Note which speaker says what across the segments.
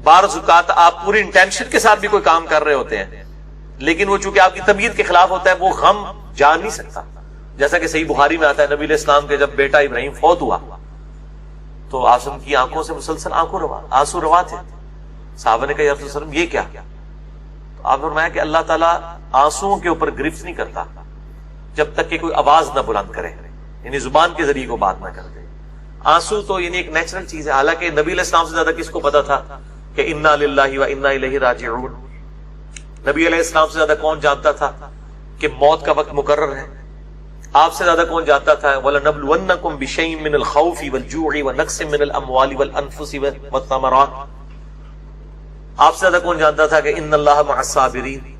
Speaker 1: بعض اوقات آپ پوری انٹینشن کے ساتھ بھی کوئی کام کر رہے ہوتے ہیں، لیکن وہ چونکہ آپ کی طبیعت کے خلاف ہوتا ہے، وہ غم جان نہیں سکتا. جیسا کہ صحیح بخاری میں آتا ہے، نبی علیہ السلام کے جب بیٹا ابراہیم فوت ہوا تو آسم کی آنکھوں سے مسلسل آنسو روا تھے. صحابہ نے کہا یا رسول اللہ علیہ وسلم یہ کیا؟ تو آپ نے فرمایا کہ اللہ تعالیٰ آنسوؤں کے اوپر گرفت نہیں کرتا جب تک کہ کوئی آواز نہ بلند کرے، یعنی زبان کے ذریعے کو بات نہ کرتے. آنسو تو یعنی ایک نیچرل چیز ہے. حالانکہ نبی علیہ السلام سے زیادہ کس کو پتا تھا کہ انا للہ و انا الیہ راجعون؟ نبی علیہ السلام سے زیادہ کون جانتا تھا کہ موت کا وقت مقرر ہے؟ آپ سے زیادہ کون جانتا تھا وَلَنَبْلُوَنَّكُمْ بِشَيْءٍ مِّنَ الْخَوْفِ وَالْجُوعِ وَنَقْصٍ مِّنَ الْأَمْوَالِ وَالْأَنفُسِ وَالثَّمَرَاتِ؟ آپ سے زیادہ کون جانتا تھا کہ ان اللہ مع الصابرین؟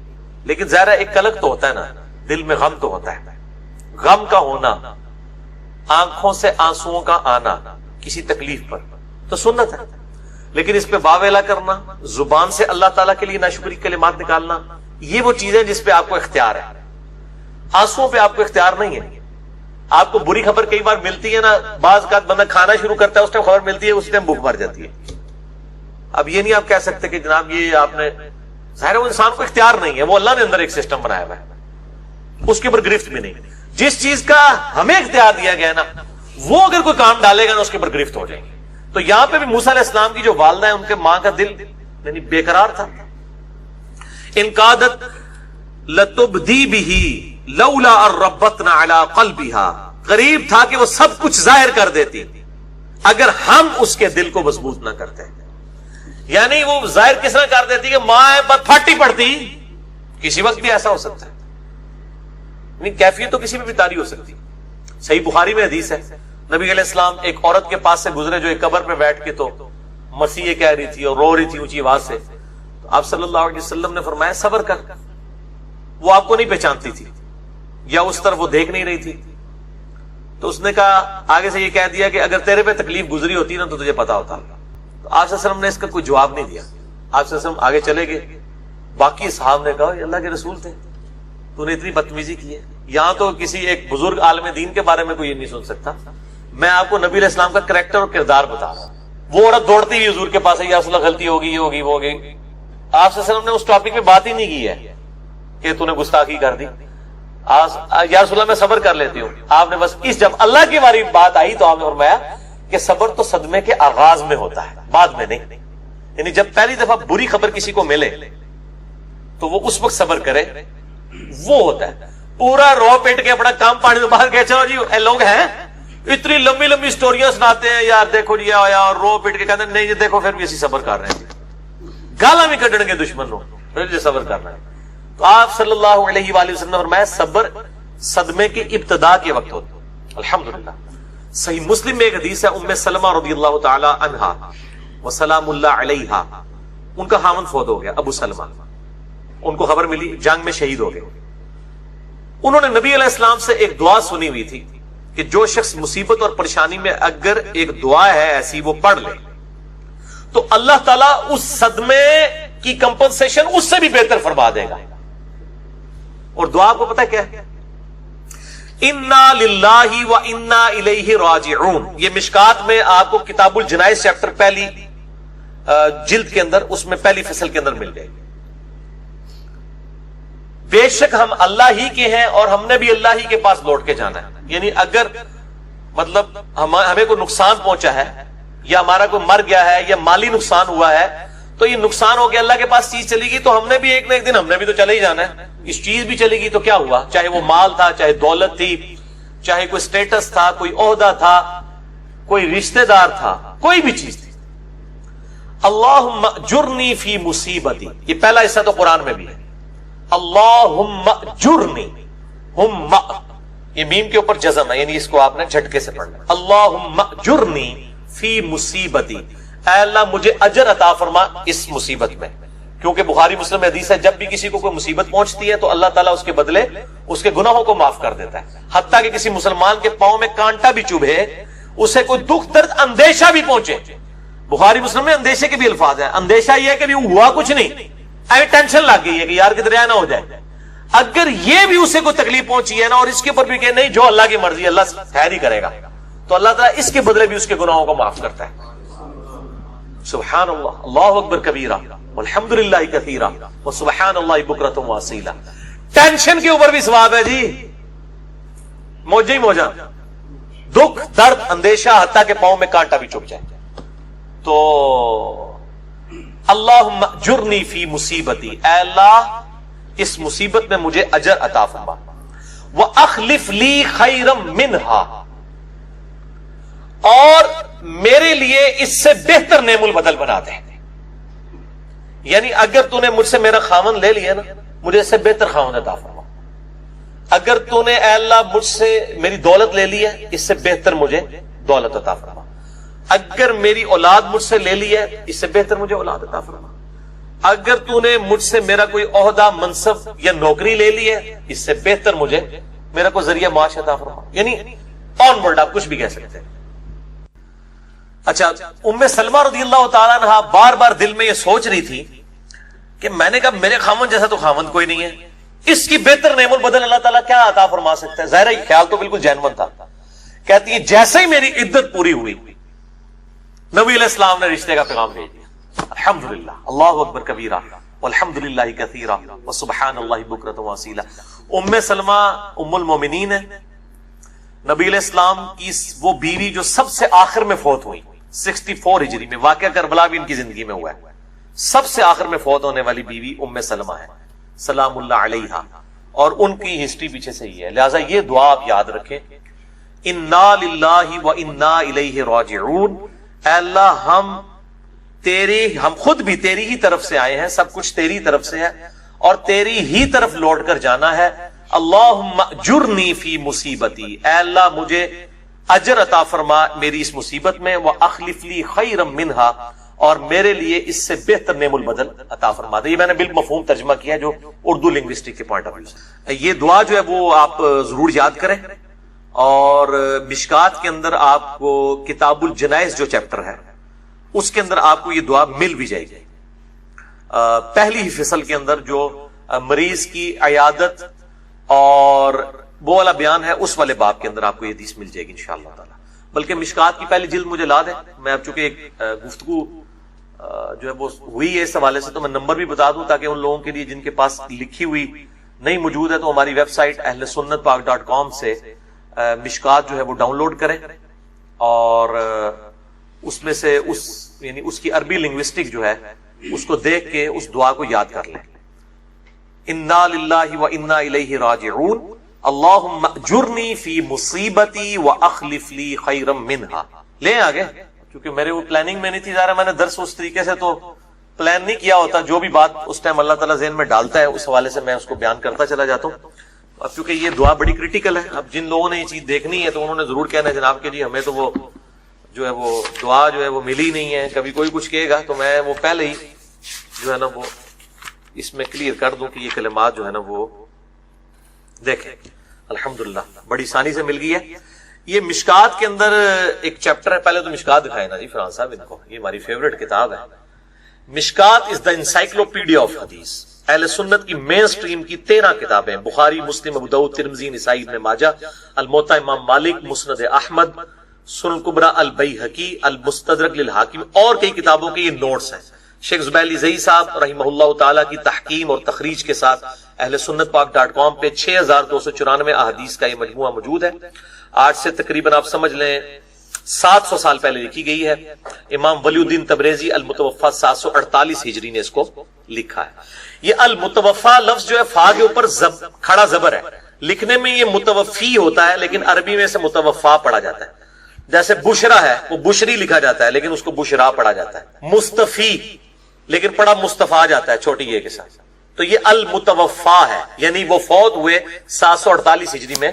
Speaker 1: لیکن ظاہر ایک قلق تو ہوتا ہے نا، دل میں غم تو ہوتا ہے. غم کا ہونا، آنکھوں سے آنسوؤں کا آنا کسی تکلیف پر تو سنت ہے، لیکن اس پہ واویلا کرنا، زبان سے اللہ تعالیٰ کے لیے ناشکری کلمات نکالنا، یہ وہ چیزیں جس پہ آپ کو اختیار ہے. آنسوؤں پہ آپ کو اختیار نہیں ہے. آپ کو بری خبر کئی بار ملتی ہے نا، بعض کا بندہ کھانا شروع کرتا ہے، اس ٹائم خبر ملتی ہے، اس ٹائم بھوک مر جاتی ہے. اب یہ نہیں آپ کہہ سکتے کہ جناب یہ آپ نے، ظاہر وہ انسان کو اختیار نہیں ہے، وہ اللہ نے اندر ایک سسٹم بنایا ہوا ہے، اس کے اوپر گرفت بھی نہیں. جس چیز کا ہمیں اختیار دیا گیا نا، وہ اگر کوئی کام ڈالے گا نا اس کے اوپر گرفت ہو جائیں گے. تو یہاں پہ بھی موسیٰ علیہ السلام کی جو والدہ ہے، ان کے ماں کا دل یعنی بے قرار تھا. ان قادت لتبدی بہ لولا ان ربطنا علی قلبها، قریب تھا کہ وہ سب کچھ ظاہر کر دیتی اگر ہم اس کے دل کو مضبوط نہ کرتے. یعنی وہ ظاہر کس طرح کر دیتی کہ ماں بس پھاٹی پڑتی. کسی وقت بھی ایسا ہو سکتا ہے، یعنی کیفیت تو کسی بھی طاری ہو سکتی. صحیح بخاری میں حدیث ہے، نبی علیہ السلام ایک عورت کے پاس سے گزرے جو ایک قبر پہ بیٹھ کے تو مسیح کہہ رہی تھی اور رو رہی تھی اونچی آواز سے. تو آپ صلی اللہ علیہ وسلم نے فرمایا صبر کر. وہ آپ کو نہیں پہچانتی تھی یا اس طرف وہ دیکھ نہیں رہی تھی. تو اس نے کہا، آگے سے یہ کہہ دیا کہ اگر تیرے پہ تکلیف گزری ہوتی نا تو تجھے پتا ہوتا. تو آپ صلی اللہ علیہ وسلم نے اس کا کوئی جواب نہیں دیا. آپ صلی اللہ علیہ وسلم آگے چلے گئے. باقی صحابہ نے کہا یہ اللہ کے رسول تھے، تو نے اتنی بدتمیزی کی ہے. یہاں تو کسی ایک بزرگ عالم دین کے بارے میں کوئی یہ نہیں سن سکتا. میں آپ کو نبی علیہ السلام کا کریکٹر اور کردار بتا رہا ہوں. وہ عورت دوڑتی ہوئی حضور کے پاس ہے، یا رسول اللہ غلطی ہوگی، یہ ہوگی، وہ ہوگی. آپ صلی اللہ علیہ وسلم نے اس ٹاپک پہ بات ہی نہیں کی ہے کہ تو نے گستاخی کر دی. یا رسول اللہ میں صبر کر لیتی ہوں. آپ نے بس جب اللہ کی باری بات آئی تو آپ نے فرمایا کہ صبر تو صدمے کے آغاز میں ہوتا ہے، بعد میں نہیں. یعنی جب پہلی دفعہ بری خبر کسی کو ملے تو وہ اس وقت صبر کرے، وہ ہوتا ہے. پورا رو پیٹ کے اپنا کام پانی تو باہر گئے، چلو جی اے لوگ ہیں اتنی لمبی لمبی سٹوریاں سناتے ہیں، یار دیکھو جی آیا اور رو پیٹ کے کہتے ہیں نہیں جی دیکھو پھر بھی اسی صبر کر رہے ہیں، گالاں بھی کڈن گے دشمن نو، پھر جی صبر کرنا ہے. تو آپ صلی اللہ علیہ وآلہ وسلم نے فرمایا صبر صدمے کی ابتدا کے وقت ہوتا ہے. الحمدللہ. صحیح مسلم میں ایک حدیث ہے، ام سلمہ رضی اللہ تعالی عنہا وسلام اللہ علیہا، ان کا خاوند فوت ہو گیا ابو سلمہ. ان کو خبر ملی جنگ میں شہید ہو گئے. انہوں نے نبی علیہ السلام سے ایک دعا سنی ہوئی تھی کہ جو شخص مصیبت اور پریشانی میں اگر ایک دعا ہے ایسی وہ پڑھ لے تو اللہ تعالیٰ اس صدمے کی کمپنسیشن اس سے بھی بہتر فرما دے گا. اور دعا کو پتہ کیا ہے؟ انا للہ و انا الیہ راجعون. یہ مشکات میں آپ کو کتاب الجنائز چیپٹر پہلی جلد کے اندر، اس میں پہلی فصل کے اندر مل جائے گی. بے شک ہم اللہ ہی کے ہیں اور ہم نے بھی اللہ ہی کے پاس لوٹ کے جانا ہے. یعنی اگر مطلب ہمیں کوئی نقصان پہنچا ہے یا ہمارا کوئی مر گیا ہے یا مالی نقصان ہوا ہے تو یہ نقصان ہو گیا، اللہ کے پاس چیز چلی گئی تو ہم نے بھی ایک نہ ایک دن ہم نے بھی تو چلے ہی جانا ہے. اس چیز بھی چلے گی تو کیا ہوا، چاہے وہ مال تھا، چاہے دولت تھی، چاہے کوئی سٹیٹس تھا، کوئی عہدہ تھا، کوئی رشتہ دار تھا، کوئی بھی چیز تھی. اللہم اجرنی فی مصیبتی، یہ پہلا حصہ تو قرآن میں بھی ہے. اللہم اجرنی، ہم یہ میم کے اوپر جزم ہے، یعنی اس کو آپ نے جھٹکے سے پڑھنا. اللہم اجرنی فی مصیبتی، اے اللہ مجھے اجر عطا فرما اس مصیبت میں. کیونکہ بخاری مسلم حدیث ہے جب بھی کسی کو کوئی مصیبت پہنچتی ہے تو اللہ تعالیٰ اس کے بدلے اس کے گناہوں کو معاف کر دیتا ہے. حتیٰ کہ کسی مسلمان کے پاؤں میں کانٹا بھی چبھے، اسے کوئی دکھ درد اندیشہ بھی پہنچے. بخاری مسلم میں اندیشے کے بھی الفاظ ہیں. اندیشہ یہ ہے کہ بھی ہوا کچھ نہیں، ٹینشن لگ گئی ہے کہ یار کدھر نہ ہو جائے. اگر یہ بھی اسے کوئی تکلیف پہنچی ہے نا اور اس کے اوپر بھی کہ نہیں جو اللہ کی مرضی اللہ خیر ہی کرے گا، تو اللہ تعالیٰ اس کے بدلے بھی اس کے گناہوں کو معاف کرتا ہے. سبحان اللہ اللہ اکبر کبیرہ والحمد للہ کثیرہ وسبحان اللہ بکرۃ واصیلا. ٹینشن کے اوپر بھی ثواب ہے جی, موجہ ہی موجہ, دکھ درد اندیشہ حتیٰ کہ پاؤں میں کانٹا بھی چبھ جائے. تو اللہم اجرنی فی مصیبتی, اے اللہ اس مصیبت میں مجھے اجر عطا فرما, وَأَخْلِفْ لِي خَيْرًا مِّنْهَا, اور میرے لیے اس سے بہتر نعم البدل بنا دے. یعنی اگر تو نے مجھ سے میرا خاوند لے لیا نا, مجھے اس سے بہتر خاوند عطا فرما. اگر تو نے اے اللہ مجھ سے میری دولت لے لی ہے, اس سے بہتر مجھے دولت عطا فرما. اگر میری اولاد مجھ سے لے لی ہے, اس سے بہتر مجھے اولاد عطا فرما. اگر تو نے مجھ سے میرا کوئی عہدہ منصب یا نوکری لے لی ہے, اس سے بہتر مجھے میرا کوئی ذریعہ معاش عطا فرما. یعنی آن ورڈ آپ کچھ بھی کہہ سکتے ہیں. اچھا, ام سلمہ رضی اللہ تعالیٰ عنہ بار بار دل میں یہ سوچ رہی تھی کہ میں نے کہا میرے خاوند جیسا تو خاوند کوئی نہیں ہے, اس کی بہتر نعم البدل اللہ تعالیٰ کیا عطا فرما سکتا ہے. ظاہر ہے خیال تو بالکل جینون تھا. کہتی ہے جیسے ہی میری عدت پوری ہوئی, نبی علیہ السلام نے رشتے کا پیغام بھیج دیا. الحمدللہ اللہ اکبر کبیرہ والحمدللہ کثیرہ وسبحان اللہ بکرۃ واصیلا. ام سلمہ ام المومنین ہے, نبی علیہ السلام کی وہ بیوی جو سب سے آخر میں فوت ہوئی 64 ہجری میں. واقعہ کربلا بھی ان کی زندگی میں ہوا ہے. سب سے آخر میں فوت ہونے والی بیوی ام سلمہ ہے سلام اللہ علیہا, اور ان کی ہسٹری پیچھے سے ہی ہے. لہٰذا یہ دعا آپ یاد رکھیں, انا للہ و انا الیہ راجعون. اے اللہ ہم خود بھی تیری ہی طرف سے آئے ہیں, سب کچھ تیری طرف سے ہے اور تیری ہی طرف لوٹ کر جانا ہے. اللہم اجرنی فی مصیبتی, اے اللہ مجھے اجر عطا فرما میری اس مصیبت میں, واخلف لی خیرا منہا, اور میرے لیے اس سے بہتر نعم البدل عطا فرما دے. یہ میں نے بالمفہوم ترجمہ کیا جو اردو لنگوسٹک کے پوائنٹ آف ویو سے. یہ دعا جو ہے وہ آپ ضرور یاد کریں, اور مشکات کے اندر آپ کو کتاب الجنائز جو چیپٹر ہے اس کے اندر آپ کو یہ دعا مل بھی جائے گی. پہلی ہی فصل کے اندر جو مریض کی عیادت اور وہ والا بیان ہے, اس والے باب کے اندر آپ کو یہ حدیث مل جائے گی انشاءاللہ تعالی. بلکہ مشکات کی پہلی جلد مجھے لا دیں, میں اب چونکہ ایک گفتگو جو ہے وہ ہوئی ہے اس حوالے سے, تو میں نمبر بھی بتا دوں تاکہ ان لوگوں کے لیے جن کے پاس لکھی ہوئی نہیں موجود ہے تو ہماری ویب سائٹ ahlsunnatpak.com سے مشکات جو ہے وہ ڈاؤن لوڈ کریں, اور اس میں سے یعنی اس کی عربی لنگوسٹک جو ہے اس کو دیکھ کے اس دعا کو یاد کر لیں. انا للہ و انا الیہ راجعون, اللہم اجرنی فی مصیبتی واخلف لی خیرا منہا. لیں آگے, کیونکہ میرے وہ پلاننگ میں نہیں تھی, ظاہر میں نے درس اس طریقے سے تو پلان نہیں کیا ہوتا, جو بھی بات اس ٹائم اللہ تعالیٰ ذہن میں ڈالتا ہے اس حوالے سے میں اس کو بیان کرتا چلا جاتا ہوں. اب چونکہ یہ دعا بڑی کریٹیکل ہے, اب جن لوگوں نے یہ چیز دیکھنی ہے تو انہوں نے ضرور کہنا ہے جناب کہ جی ہمیں تو وہ جو ہے وہ دعا جو ہے وہ ملی نہیں ہے. کبھی کوئی کچھ کہے گا تو میں وہ پہلے ہی جو ہے نا وہ اس میں کلیئر کر دوں کہ یہ کلمات جو ہے نا وہ دیکھیں. الحمدللہ بڑی آسانی سے مل گئی ہے. یہ مشکات کے اندر ایک چیپٹر ہے, پہلے تو مشکات دکھائے نا جی فرحان صاحب ان کو, یہ ہماری فیوریٹ کتاب ہے. مشکات از دا انسائکلوپیڈیا آف حدیث. اہل سنت کی مین سٹریم کی 13 کتابیں, بخاری, مسلم, ابو داؤد, ترمذی, نسائی, ابن ماجہ, الموطا امام مالک, مسند احمد, سنن کبریٰ البیہقی, المستدرک للحاکم, اور کئی کتابوں کے یہ نوٹس ہیں. شیخ زبیر علی زئی صاحب رحمہ اللہ تعالیٰ کی تحکیم اور تخریج کے ساتھ اہل سنت پاک.com پہ 6294 احادیث کا یہ مجموعہ موجود ہے. آج سے تقریباً آپ سمجھ لیں 700 سال پہلے لکھی گئی ہے. امام ولی الدین تبریزی المتوفا 748 ہجری نے اس کو لکھا ہے. یہ المتوفا لفظ جو ہے فا کے اوپر کھڑا زبر ہے, لکھنے میں یہ متوفی ہوتا ہے لیکن عربی میں سے متوفا پڑھا جاتا ہے. جیسے بشرا ہے وہ بشری لکھا جاتا ہے لیکن اس کو بشرا پڑھا جاتا ہے. مستفی لیکن پڑھا مصطفیٰ جاتا ہے چھوٹی یہ کے ساتھ. تو یہ المتوفا ہے, یعنی وہ فوت ہوئے 748 ہجری میں,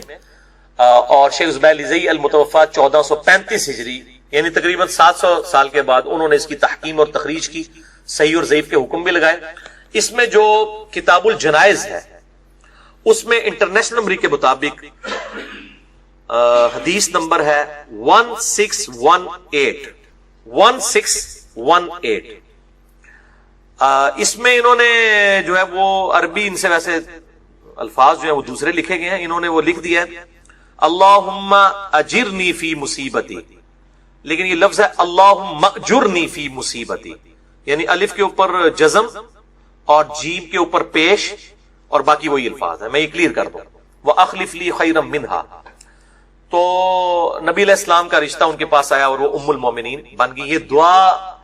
Speaker 1: اور شیخ زبیر علی زئی المتوفا 1435 ہجری, یعنی تقریباً 700 سال کے بعد انہوں نے اس کی تحکیم اور تخریج کی, صحیح اور ضعیف کے حکم بھی لگائے. اس میں جو کتاب الجنائز ہے اس میں انٹرنیشنل نمبر کے مطابق حدیث نمبر ہے 1618. اس میں انہوں نے جو ہے وہ عربی, ان سے ویسے الفاظ جو ہیں وہ دوسرے لکھے گئے ہیں, انہوں نے وہ لکھ دیا ہے اللہم اجرنی فی مصیبتی, لیکن یہ لفظ ہے اللہم اجرنی فی مصیبتی، یعنی الف کے اوپر جزم اور جیم کے اوپر پیش اور باقی وہی الفاظ ہیں. میں یہ کلیئر کر دوں. وَأَخْلِفْ لِي خَيْرًا مِنْهَا، تو نبی علیہ السلام کا رشتہ ان کے پاس آیا اور وہ ام المومنین بن گئی. یہ دعا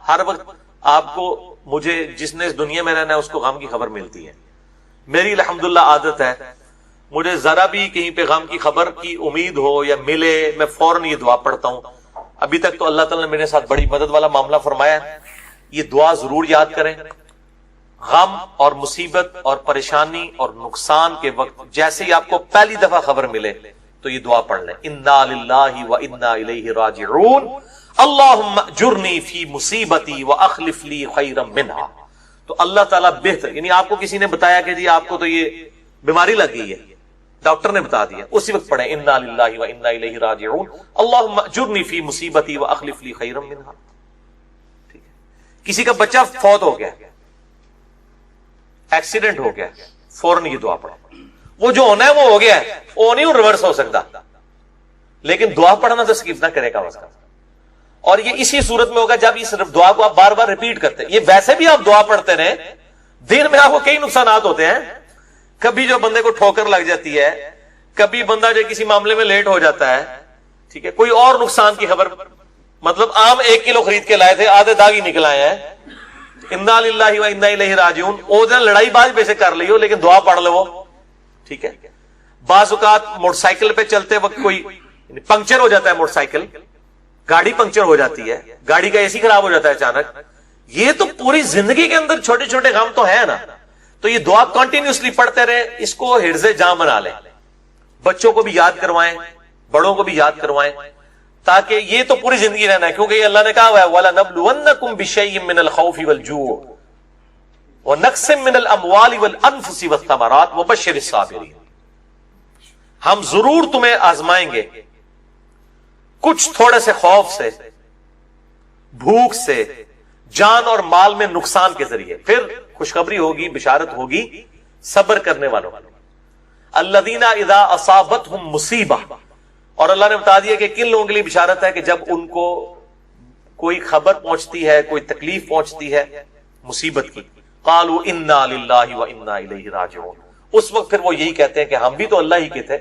Speaker 1: ہر وقت آپ کو، مجھے جس نے اس دنیا میں رہنا ہے اس کو غم کی خبر ملتی ہے. میری الحمدللہ عادت ہے، مجھے ذرا بھی کہیں پہ غم کی خبر کی امید ہو یا ملے، میں فوراً یہ دعا پڑھتا ہوں. ابھی تک تو اللہ تعالیٰ نے میرے ساتھ بڑی مدد والا معاملہ فرمایا ہے. یہ دعا ضرور یاد کریں. غم اور مصیبت اور پریشانی اور نقصان کے وقت جیسے ہی آپ کو پہلی دفعہ خبر ملے تو یہ دعا پڑھ لیں، انا للہ و انا الیہ راجعون اللہم اجرنی فی مصیبتی واخلف لی خیرا منہا. تو اللہ تعالیٰ بہتر، یعنی آپ کو کسی نے بتایا کہ جی آپ کو تو یہ بیماری لگ گئی ہے، ڈاکٹر نے بتا دیا، اسی وقت پڑھیں انا للہ و انا الیہ راجعون اللہم اجرنی فی مصیبتی واخلف لی خیرا منہا. ٹھیک ہے. کسی کا بچہ فوت ہو گیا، ایکسیڈنٹ ہو گیا، فوراً یہ دعا پڑھیں. وہ جو ہونا ہے وہ ہو گیا ہے، وہ نہیں ریورس ہو سکتا، لیکن دعا پڑھنا تو سکپ نہ کرے گا اس کا. اور یہ اسی صورت میں ہوگا جب اس دعا کو آپ بار بار ریپیٹ کرتے ہیں. یہ ویسے بھی آپ دعا پڑھتے رہیں، دن میں آپ کو کئی نقصانات ہوتے ہیں. کبھی جو بندے کو ٹھوکر لگ جاتی ہے، کبھی بندہ جو کسی معاملے میں لیٹ ہو جاتا ہے، ٹھیک ہے، کوئی اور نقصان کی خبر، مطلب آم 1 کلو خرید کے لائے تھے، آدھے داغ ہی نکل آئے ہیں، انا للہ و انا الیہ راجعون. او دن لڑائی باز بے سے کر لیو لیکن دعا پڑھ لو. ٹھیک ہے. بعض اوقات موٹر سائیکل پہ چلتے وقت کوئی پنکچر ہو جاتا ہے، موٹر سائیکل گاڑی پنکچر ہو جاتی ہے، گاڑی کا اے سی خراب ہو جاتا ہے اچانک. یہ تو پوری زندگی کے اندر چھوٹے چھوٹے غم تو ہے نا. تو یہ دعا کنٹینیوسلی پڑھتے رہے، اس کو حرز جاں بنا لیں. بچوں کو بھی یاد کروائیں، بڑوں کو بھی یاد کروائیں، تاکہ یہ تو پوری زندگی رہنا ہے. کیونکہ یہ اللہ نے کہا ہوا ہے وَلَنَبْلُوَنَّكُمْ بِشَيْءٍ مِّنَ الْخَوْفِ وَالْجُوعِ وَنَقْصٍ مِّنَ الْأَمْوَالِ وَالْأَنفُسِ وَالثَّمَرَاتِ وَبَشِّرِ الصَّابِرِينَ. ہم ضرور تمہیں آزمائیں گے کچھ تھوڑے سے خوف سے، بھوک سے، جان اور مال میں نقصان کے ذریعے، پھر خوشخبری ہوگی، بشارت ہوگی صبر کرنے والوں. الذین اذا اصابتہم مصیبہ، اور اللہ نے بتا دیا کہ کن لوگوں کے لیے بشارت ہے کہ جب ان کو کوئی خبر پہنچتی ہے، کوئی تکلیف پہنچتی ہے مصیبت کی، قالوا انا للہ و انا الیہ راجعون. اس وقت پھر وہ یہی کہتے ہیں کہ ہم بھی تو اللہ ہی کے تھے،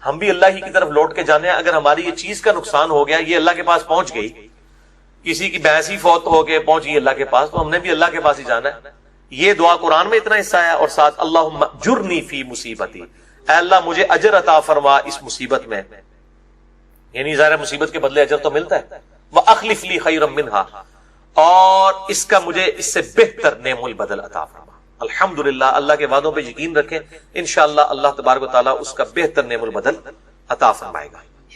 Speaker 1: ہم بھی اللہ ہی کی طرف لوٹ کے جانے ہیں. اگر ہماری یہ چیز کا نقصان ہو گیا، یہ اللہ کے پاس پہنچ گئی، کسی کی بھینس ہی فوت ہو کے پہنچ گئی اللہ کے پاس، تو ہم نے بھی اللہ کے پاس ہی جانا ہے. یہ دعا قرآن میں اتنا حصہ ہے. اور ساتھ اللہم اجرنی فی مصیبتی، اے اللہ مجھے اجر عطا فرما اس مصیبت میں، یعنی ظاہر مصیبت کے بدلے اجر تو ملتا ہے. وَأَخْلِفْ لِي خَيْرًا مِنْهَا، اور اس کا مجھے اس سے بہتر نعم البدل عطا فرما. الحمدللہ، اللہ کے وعدوں پہ یقین رکھیں، انشاءاللہ اللہ تبارک و تعالیٰ اس کا بہتر نعم البدل عطا فرمائے گا.